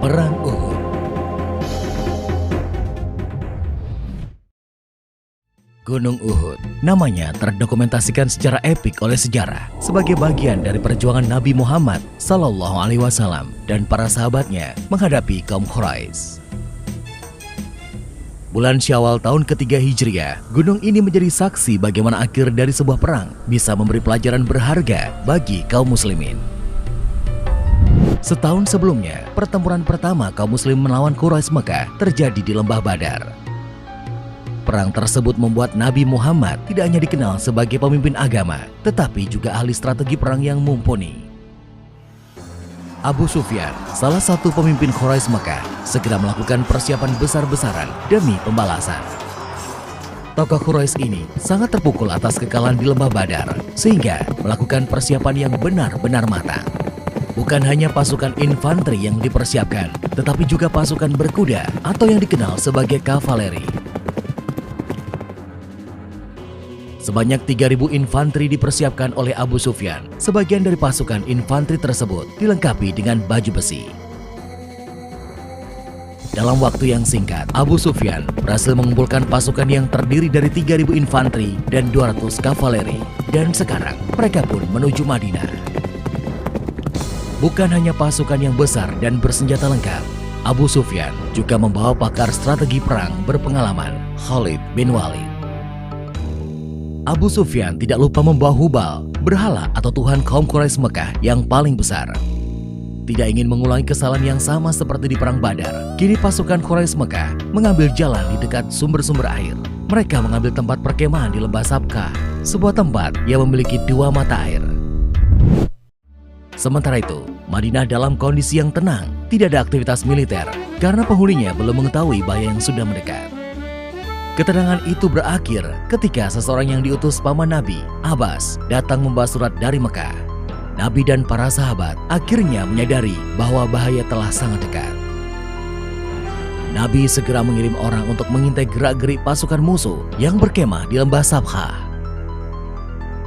Perang Uhud. Gunung Uhud, namanya terdokumentasikan secara epik oleh sejarah sebagai bagian dari perjuangan Nabi Muhammad SAW dan para sahabatnya menghadapi kaum Quraisy. Bulan Syawal tahun ketiga Hijriah, gunung ini menjadi saksi bagaimana akhir dari sebuah perang bisa memberi pelajaran berharga bagi kaum muslimin. Setahun sebelumnya, pertempuran pertama kaum muslim melawan Quraisy Mekah terjadi di Lembah Badar. Perang tersebut membuat Nabi Muhammad tidak hanya dikenal sebagai pemimpin agama, tetapi juga ahli strategi perang yang mumpuni. Abu Sufyan, salah satu pemimpin Quraisy Mekah, segera melakukan persiapan besar-besaran demi pembalasan. Tokoh Quraisy ini sangat terpukul atas kekalahan di Lembah Badar, sehingga melakukan persiapan yang benar-benar matang. Bukan hanya pasukan infanteri yang dipersiapkan, tetapi juga pasukan berkuda atau yang dikenal sebagai kavaleri. Sebanyak 3.000 infanteri dipersiapkan oleh Abu Sufyan. Sebagian dari pasukan infanteri tersebut dilengkapi dengan baju besi. Dalam waktu yang singkat, Abu Sufyan berhasil mengumpulkan pasukan yang terdiri dari 3.000 infanteri dan 200 kavaleri. Dan sekarang mereka pun menuju Madinah. Bukan hanya pasukan yang besar dan bersenjata lengkap, Abu Sufyan juga membawa pakar strategi perang berpengalaman, Khalid bin Walid. Abu Sufyan tidak lupa membawa Hubal, berhala atau tuhan kaum Quraisy Mekah yang paling besar. Tidak ingin mengulangi kesalahan yang sama seperti di Perang Badar, kini pasukan Quraisy Mekah mengambil jalan di dekat sumber-sumber air. Mereka mengambil tempat perkemahan di Lembah Sabkhah, sebuah tempat yang memiliki 2 mata air. Sementara itu, Madinah dalam kondisi yang tenang, tidak ada aktivitas militer karena penghuninya belum mengetahui bahaya yang sudah mendekat. Ketenangan itu berakhir ketika seseorang yang diutus paman Nabi, Abbas, datang membawa surat dari Mekah. Nabi dan para sahabat akhirnya menyadari bahwa bahaya telah sangat dekat. Nabi segera mengirim orang untuk mengintai gerak-gerik pasukan musuh yang berkemah di Lembah Sabkhah.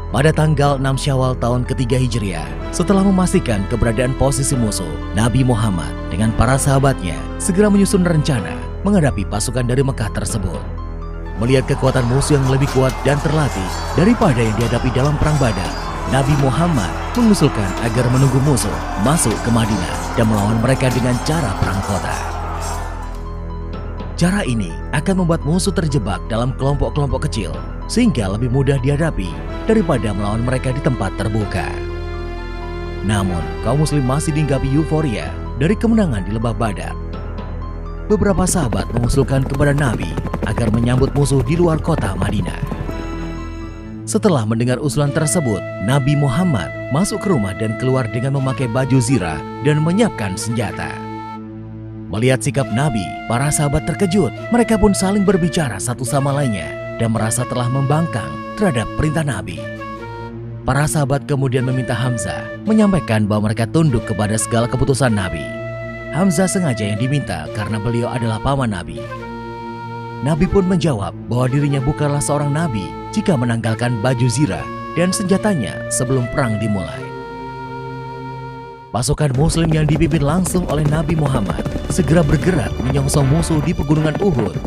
Pada tanggal 6 Syawal tahun ketiga Hijriah, setelah memastikan keberadaan posisi musuh, Nabi Muhammad dengan para sahabatnya segera menyusun rencana menghadapi pasukan dari Mekah tersebut. Melihat kekuatan musuh yang lebih kuat dan terlatih daripada yang dihadapi dalam Perang Badar, Nabi Muhammad mengusulkan agar menunggu musuh masuk ke Madinah dan melawan mereka dengan cara perang kota. Cara ini akan membuat musuh terjebak dalam kelompok-kelompok kecil, sehingga lebih mudah dihadapi daripada melawan mereka di tempat terbuka. Namun, kaum muslim masih dihinggapi euforia dari kemenangan di Lembah Badar. Beberapa sahabat mengusulkan kepada Nabi agar menyambut musuh di luar kota Madinah. Setelah mendengar usulan tersebut, Nabi Muhammad masuk ke rumah dan keluar dengan memakai baju zirah dan menyiapkan senjata. Melihat sikap Nabi, para sahabat terkejut. Mereka pun saling berbicara satu sama lainnya dan merasa telah membangkang terhadap perintah Nabi. Para sahabat kemudian meminta Hamzah menyampaikan bahwa mereka tunduk kepada segala keputusan Nabi. Hamzah sengaja yang diminta karena beliau adalah paman Nabi. Nabi pun menjawab bahwa dirinya bukanlah seorang nabi jika menanggalkan baju zirah dan senjatanya sebelum perang dimulai. Pasukan muslim yang dipimpin langsung oleh Nabi Muhammad segera bergerak menyongsong musuh di pegunungan Uhud.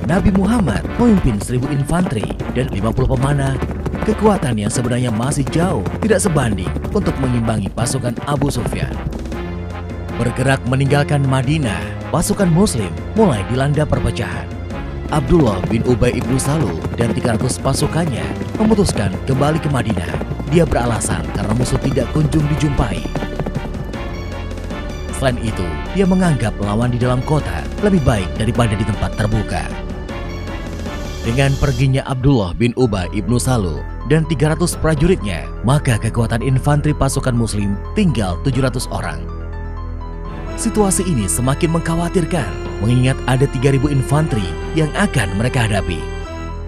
Nabi Muhammad memimpin 1.000 infanteri dan 50 pemanah. Kekuatan yang sebenarnya masih jauh tidak sebanding untuk mengimbangi pasukan Abu Sufyan. Bergerak meninggalkan Madinah, pasukan muslim mulai dilanda perpecahan. Abdullah bin Ubay ibnu Salul dan 300 pasukannya memutuskan kembali ke Madinah. Dia beralasan karena musuh tidak kunjung dijumpai. Selain itu, dia menganggap lawan di dalam kota lebih baik daripada di tempat terbuka. Dengan perginya Abdullah bin Ubay ibnu Salul dan 300 prajuritnya, maka kekuatan infanteri pasukan muslim tinggal 700 orang. Situasi ini semakin mengkhawatirkan, mengingat ada 3.000 infanteri yang akan mereka hadapi.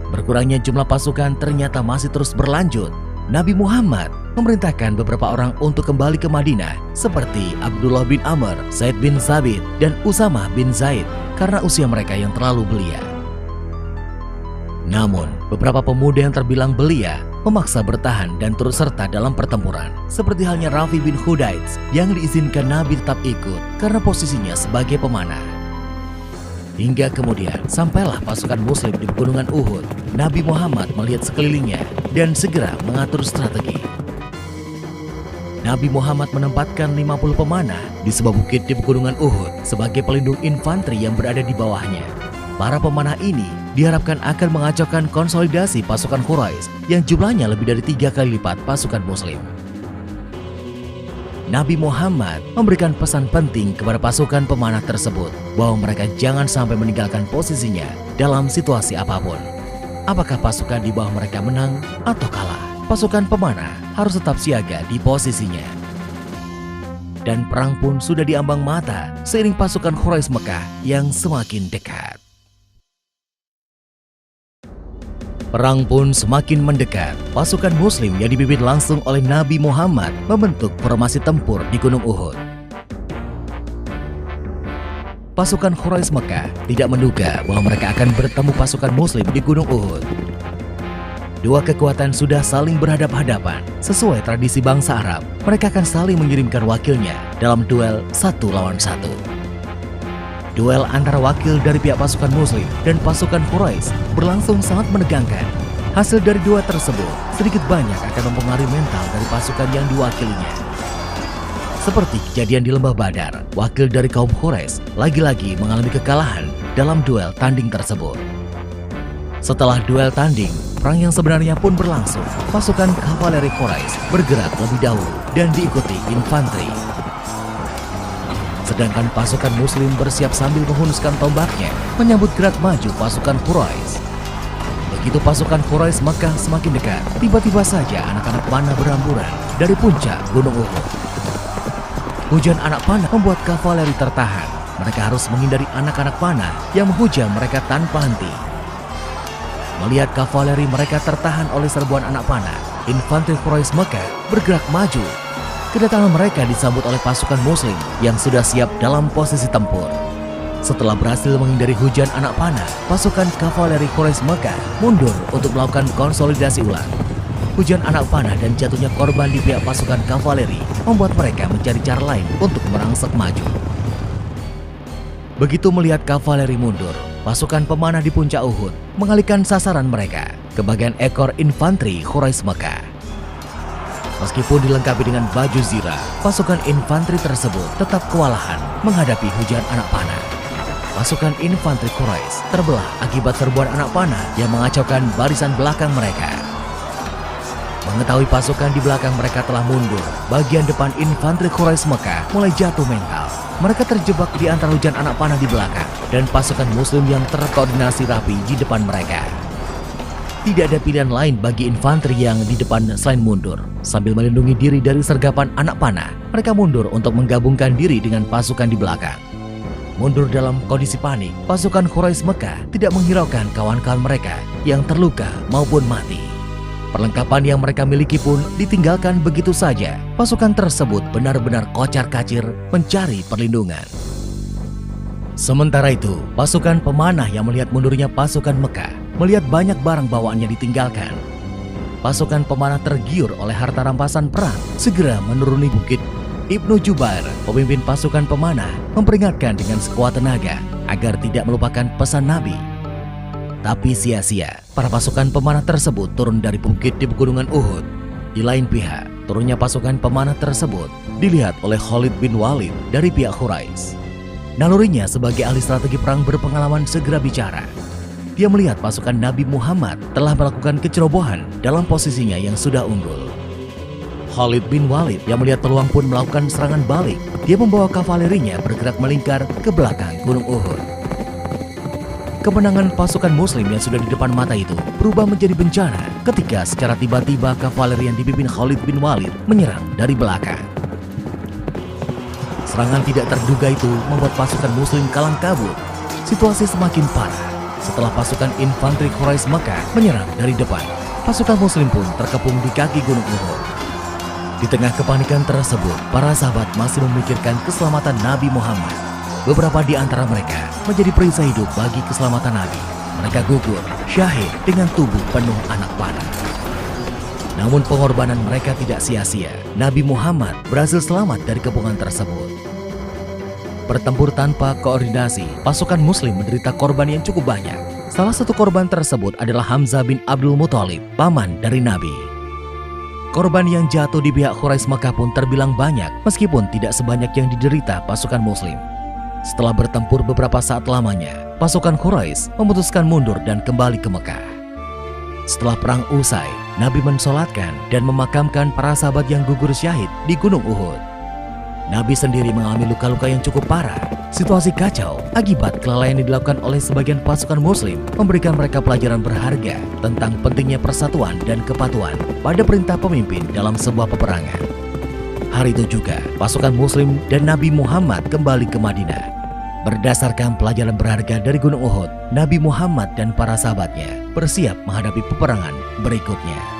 Berkurangnya jumlah pasukan ternyata masih terus berlanjut. Nabi Muhammad memerintahkan beberapa orang untuk kembali ke Madinah seperti Abdullah bin Amr, Zaid bin Sabit, dan Usamah bin Zaid karena usia mereka yang terlalu belia. Namun, beberapa pemuda yang terbilang belia memaksa bertahan dan turut serta dalam pertempuran. Seperti halnya Rafi bin Khudaits yang diizinkan Nabi tetap ikut karena posisinya sebagai pemanah. Hingga kemudian sampailah pasukan muslim di pegunungan Uhud. Nabi Muhammad melihat sekelilingnya dan segera mengatur strategi. Nabi Muhammad menempatkan 50 pemanah di sebuah bukit di pegunungan Uhud sebagai pelindung infanteri yang berada di bawahnya. Para pemanah ini diharapkan akan mengacaukan konsolidasi pasukan Quraisy yang jumlahnya lebih dari 3 kali lipat pasukan muslim. Nabi Muhammad memberikan pesan penting kepada pasukan pemanah tersebut bahwa mereka jangan sampai meninggalkan posisinya dalam situasi apapun. Apakah pasukan di bawah mereka menang atau kalah, pasukan pemanah harus tetap siaga di posisinya. Dan perang pun sudah diambang mata seiring pasukan Quraisy Mekah yang semakin dekat. Perang pun semakin mendekat. Pasukan muslim yang dipimpin langsung oleh Nabi Muhammad membentuk formasi tempur di Gunung Uhud. Pasukan Quraisy Mekah tidak menduga bahwa mereka akan bertemu pasukan muslim di Gunung Uhud. Dua kekuatan sudah saling berhadap-hadapan. Sesuai tradisi bangsa Arab, mereka akan saling mengirimkan wakilnya dalam duel 1 lawan 1. Duel antara wakil dari pihak pasukan muslim dan pasukan Quraisy berlangsung sangat menegangkan. Hasil dari duel tersebut sedikit banyak akan mempengaruhi mental dari pasukan yang diwakilinya. Seperti kejadian di Lembah Badar, wakil dari kaum Quraisy lagi-lagi mengalami kekalahan dalam duel tanding tersebut. Setelah duel tanding, perang yang sebenarnya pun berlangsung. Pasukan kavaleri Quraisy bergerak lebih dahulu dan diikuti infanteri. Sedangkan pasukan muslim bersiap sambil menghunuskan tombaknya menyambut gerak maju pasukan Quraisy. Begitu pasukan Quraisy Mekah semakin dekat, tiba-tiba saja anak-anak panah berhamburan dari puncak Gunung Uhud. Hujan anak panah membuat kavaleri tertahan. Mereka harus menghindari anak-anak panah yang menghujam mereka tanpa henti. Melihat kavaleri mereka tertahan oleh serbuan anak panah, infanteri Quraisy Mekah bergerak maju. Kedatangan mereka disambut oleh pasukan muslim yang sudah siap dalam posisi tempur. Setelah berhasil menghindari hujan anak panah, pasukan kavaleri Quraisy Mekah mundur untuk melakukan konsolidasi ulang. Hujan anak panah dan jatuhnya korban di pihak pasukan kavaleri membuat mereka mencari cara lain untuk merangsek maju. Begitu melihat kavaleri mundur, pasukan pemanah di puncak Uhud mengalihkan sasaran mereka ke bagian ekor infanteri Quraisy Mekah. Meskipun dilengkapi dengan baju zirah, pasukan infanteri tersebut tetap kewalahan menghadapi hujan anak panah. Pasukan infanteri Quraisy terbelah akibat serbuan anak panah yang mengacaukan barisan belakang mereka. Mengetahui pasukan di belakang mereka telah mundur, bagian depan infanteri Quraisy Mekah mulai jatuh mental. Mereka terjebak di antara hujan anak panah di belakang dan pasukan muslim yang terkoordinasi rapi di depan mereka. Tidak ada pilihan lain bagi infanteri yang di depan selain mundur. Sambil melindungi diri dari sergapan anak panah, mereka mundur untuk menggabungkan diri dengan pasukan di belakang. Mundur dalam kondisi panik, pasukan Quraisy Mekah tidak menghiraukan kawan-kawan mereka yang terluka maupun mati. Perlengkapan yang mereka miliki pun ditinggalkan begitu saja. Pasukan tersebut benar-benar kocar-kacir mencari perlindungan. Sementara itu, pasukan pemanah yang melihat mundurnya pasukan Mekah melihat banyak barang bawaannya ditinggalkan. Pasukan pemanah tergiur oleh harta rampasan perang, segera menuruni bukit. Ibnu Jubair, pemimpin pasukan pemanah, memperingatkan dengan sekuat tenaga agar tidak melupakan pesan Nabi. Tapi sia-sia, para pasukan pemanah tersebut turun dari bukit di pegunungan Uhud. Di lain pihak, turunnya pasukan pemanah tersebut dilihat oleh Khalid bin Walid dari pihak Quraisy. Nalurinya sebagai ahli strategi perang berpengalaman segera bicara. Dia melihat pasukan Nabi Muhammad telah melakukan kecerobohan dalam posisinya yang sudah unggul. Khalid bin Walid yang melihat peluang pun melakukan serangan balik. Dia membawa kavalerinya bergerak melingkar ke belakang Gunung Uhud. Kemenangan pasukan muslim yang sudah di depan mata itu berubah menjadi bencana ketika secara tiba-tiba kavaleri yang dipimpin Khalid bin Walid menyerang dari belakang. Serangan tidak terduga itu membuat pasukan muslim kalang kabut. Situasi semakin parah setelah pasukan infanteri Quraisy Mekah menyerang dari depan. Pasukan muslim pun terkepung di kaki Gunung Uhud. Di tengah kepanikan tersebut, para sahabat masih memikirkan keselamatan Nabi Muhammad. Beberapa di antara mereka menjadi perisai hidup bagi keselamatan Nabi. Mereka gugur, syahid dengan tubuh penuh anak panah. Namun pengorbanan mereka tidak sia-sia. Nabi Muhammad berhasil selamat dari kepungan tersebut. Bertempur tanpa koordinasi, pasukan muslim menderita korban yang cukup banyak. Salah satu korban tersebut adalah Hamzah bin Abdul Muthalib, paman dari Nabi. Korban yang jatuh di pihak Quraisy Makkah pun terbilang banyak, meskipun tidak sebanyak yang diderita pasukan muslim. Setelah bertempur beberapa saat lamanya, pasukan Quraisy memutuskan mundur dan kembali ke Mekah. Setelah perang usai, Nabi mensolatkan dan memakamkan para sahabat yang gugur syahid di Gunung Uhud. Nabi sendiri mengalami luka-luka yang cukup parah. Situasi kacau akibat kelalaian yang dilakukan oleh sebagian pasukan muslim memberikan mereka pelajaran berharga tentang pentingnya persatuan dan kepatuhan pada perintah pemimpin dalam sebuah peperangan. Hari itu juga pasukan muslim dan Nabi Muhammad kembali ke Madinah. Berdasarkan pelajaran berharga dari Gunung Uhud, Nabi Muhammad dan para sahabatnya bersiap menghadapi peperangan berikutnya.